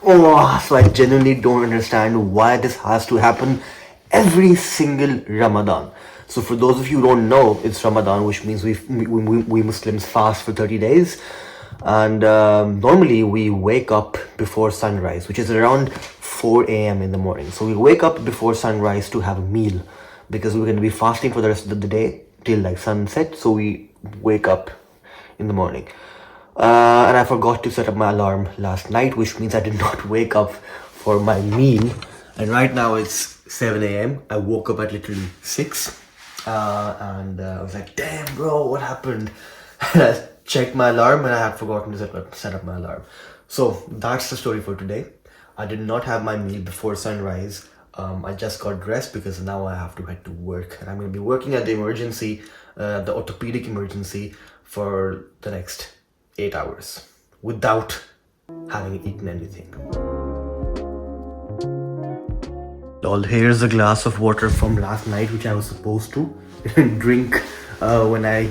Oh, so I genuinely don't understand why this has to happen every single Ramadan. So for those of you who don't know, it's Ramadan, which means we Muslims fast for 30 days. And normally we wake up before sunrise, which is around 4 a.m. in the morning. So we wake up before sunrise to have a meal because we're going to be fasting for the rest of the day till like sunset. So we wake up in the morning. And I forgot to set up my alarm last night, which means I did not wake up for my meal. And right now it's 7 a.m. I woke up at literally 6. And I was like, damn, bro, what happened? And I checked my alarm and I had forgotten to set up my alarm. So that's the story for today. I did not have my meal before sunrise. I just got dressed because now I have to head to work. And I'm going to be working at the emergency, the orthopedic emergency, for the next 8 hours without having eaten anything. Well, here's a glass of water from last night, which I was supposed to drink when I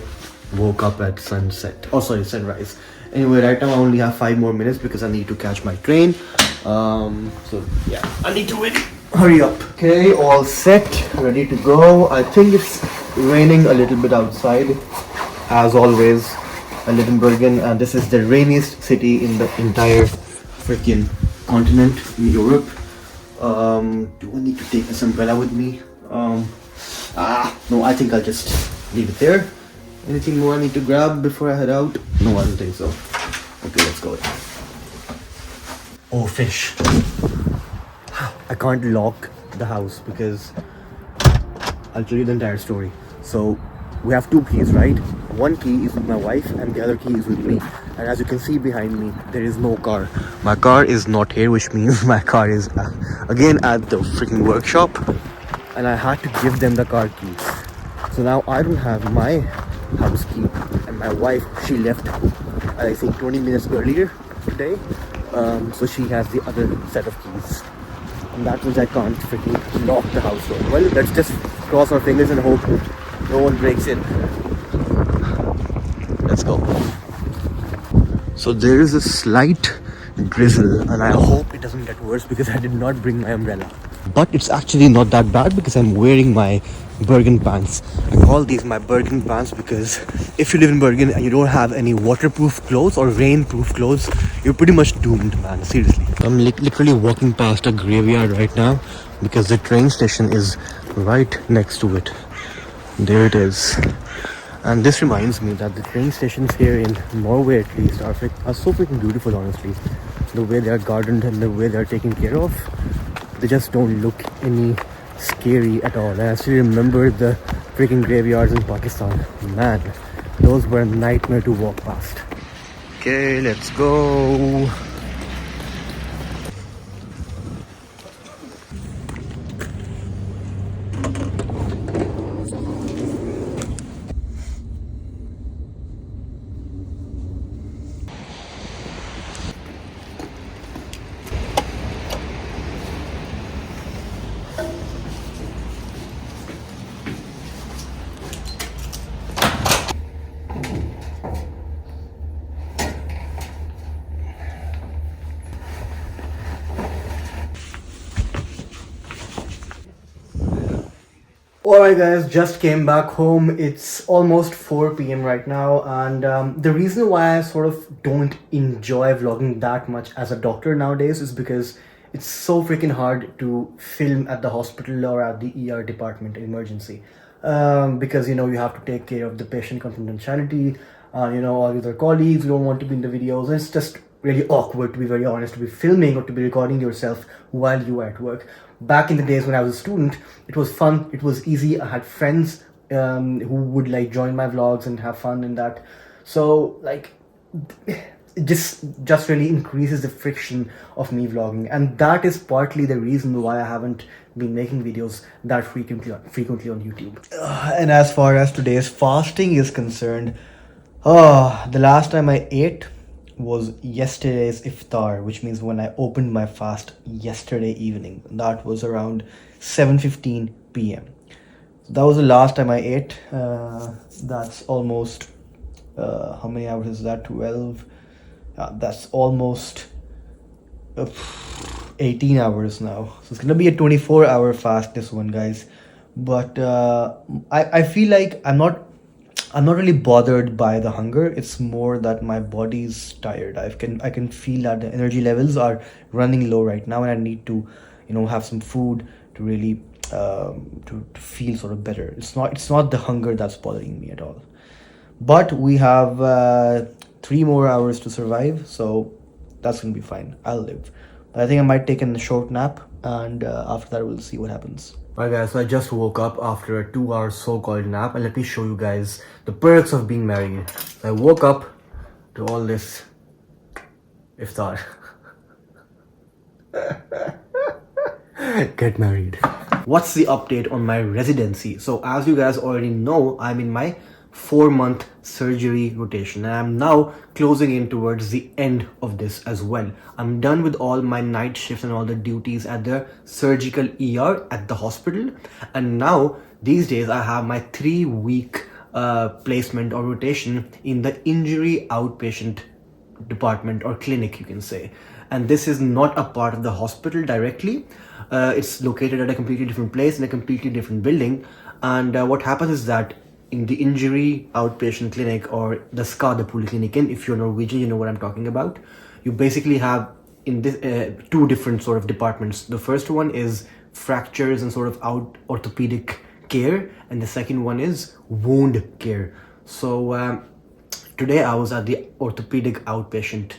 woke up at sunrise. Anyway, right now I only have 5 more minutes because I need to catch my train. So yeah, I need to hurry up. Okay, all set, ready to go. I think it's raining a little bit outside, as always. I live in Bergen, and this is the rainiest city in the entire freaking continent in Europe. Do I need to take this umbrella with me? No, I think I'll just leave it there. Anything more I need to grab before I head out? No, I don't think so. Okay, let's go. Oh, fish. I can't lock the house because I'll tell you the entire story. So we have 2 keys, right? One key is with my wife and the other key is with me. And as you can see behind me, there is no car. My car is not here, which means my car is again at the freaking workshop. And I had to give them the car keys. So now I don't have my house key. And my wife, she left, I think 20 minutes earlier today. So she has the other set of keys. And that means I can't freaking lock the house door. Well, let's just cross our fingers and hope no one breaks in. Let's go. So there is a slight drizzle and I hope it doesn't get worse because I did not bring my umbrella. But it's actually not that bad because I'm wearing my Bergen pants. I call these my Bergen pants because if you live in Bergen and you don't have any waterproof clothes or rainproof clothes, you're pretty much doomed, man, seriously. I'm literally walking past a graveyard right now because the train station is right next to it. There it is. And this reminds me that the train stations here in Norway at least are so freaking beautiful, honestly. The way they are gardened and the way they are taken care of, they just don't look any scary at all. And I still remember the freaking graveyards in Pakistan. Man, those were a nightmare to walk past. Okay, let's go. Alright guys, just came back home. It's almost 4 p.m. right now, and the reason why I sort of don't enjoy vlogging that much as a doctor nowadays is because it's so freaking hard to film at the hospital or at the ER department emergency. Because you have to take care of the patient confidentiality, all your colleagues don't want to be in the videos, and it's just really awkward, to be very honest, to be filming or to be recording yourself while you are at work. Back in the days when I was a student, it was fun, it was easy. I had friends who would like join my vlogs and have fun in that. So like it just really increases the friction of me vlogging, and that is partly the reason why I haven't been making videos that frequently on YouTube. And as far as today's fasting is concerned, the last time I ate was yesterday's iftar, which means when I opened my fast yesterday evening. That was around 7:15 p.m. So that was the last time I ate. That's almost how many hours is that? 12. That's almost 18 hours now. So it's gonna be a 24-hour fast, this one, guys. But I feel like I'm not really bothered by the hunger. It's more that my body's tired. I can feel that the energy levels are running low right now, and I need to, have some food to really to feel sort of better. It's not the hunger that's bothering me at all. But we have 3 more hours to survive, so that's gonna be fine. I'll live. But I think I might take a short nap, and after that we'll see what happens. Alright guys, so I just woke up after a 2-hour so-called nap, and let me show you guys the perks of being married. So I woke up to all this iftar. Get married. What's the update on my residency? So as you guys already know, I'm in my 4-month surgery rotation, and I'm now closing in towards the end of this as well. I'm done with all my night shifts and all the duties at the surgical ER at the hospital, and now these days I have my 3-week placement or rotation in the injury outpatient department or clinic, you can say. And this is not a part of the hospital directly. It's located at a completely different place in a completely different building. And what happens is that in the injury outpatient clinic, or the Skadepoliklinikken, if you're Norwegian, you know what I'm talking about. You basically have in this 2 different sort of departments. The first one is fractures and sort of orthopedic care, and the second one is wound care. So today I was at the orthopedic outpatient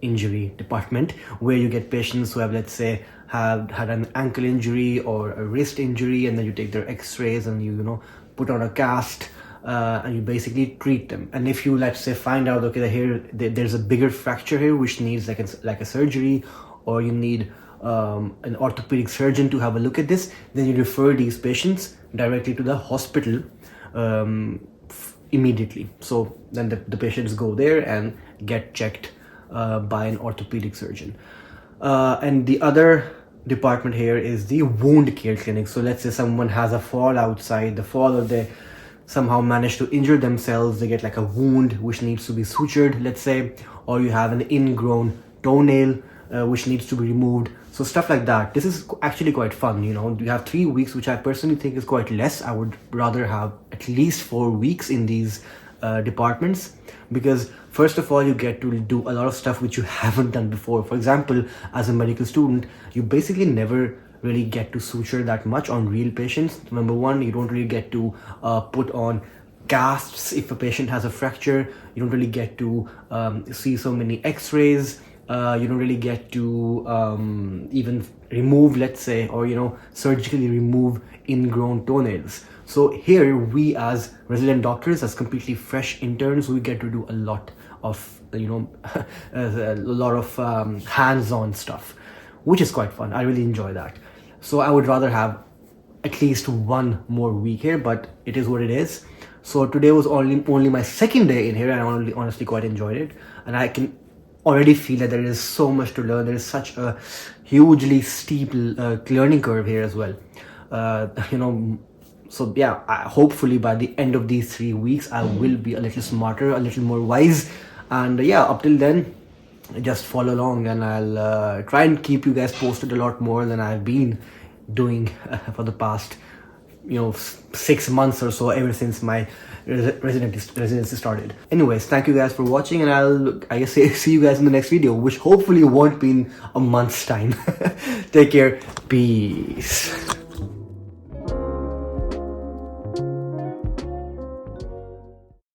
injury department, where you get patients who have, let's say, have had an ankle injury or a wrist injury, and then you take their x-rays and you put on a cast, and you basically treat them. And if you, let's say, find out, okay, there's a bigger fracture here which needs like a surgery, or you need an orthopedic surgeon to have a look at this, then you refer these patients directly to the hospital immediately. So then the patients go there and get checked by an orthopedic surgeon. And the other department here is the wound care clinic. So let's say someone has a fall outside the fall, or they somehow manage to injure themselves, they get like a wound which needs to be sutured, let's say, or you have an ingrown toenail which needs to be removed. So stuff like that. This is actually quite fun. You have 3 weeks, which I personally think is quite less. I would rather have at least 4 weeks in these departments, because first of all, you get to do a lot of stuff which you haven't done before. For example, as a medical student, you basically never really get to suture that much on real patients. Number one, you don't really get to put on casts if a patient has a fracture. You don't really get to see so many x-rays. You don't really get to even remove, let's say, or surgically remove ingrown toenails. So here we, as resident doctors, as completely fresh interns, we get to do a lot of a lot of hands-on stuff, which is quite fun. I really enjoy that. So I would rather have at least 1 more week here, but it is what it is. So today was only my 2nd day in here, and I honestly quite enjoyed it, and I can already feel that there is so much to learn. There is such a hugely steep learning curve here as well. So yeah, hopefully by the end of these 3 weeks, I will be a little smarter, a little more wise. And yeah, up till then, just follow along, and I'll try and keep you guys posted a lot more than I've been doing for the past 6 months or so, ever since my residency started. Anyways, thank you guys for watching, and I guess see you guys in the next video, which hopefully won't be in a month's time. Take care. Peace.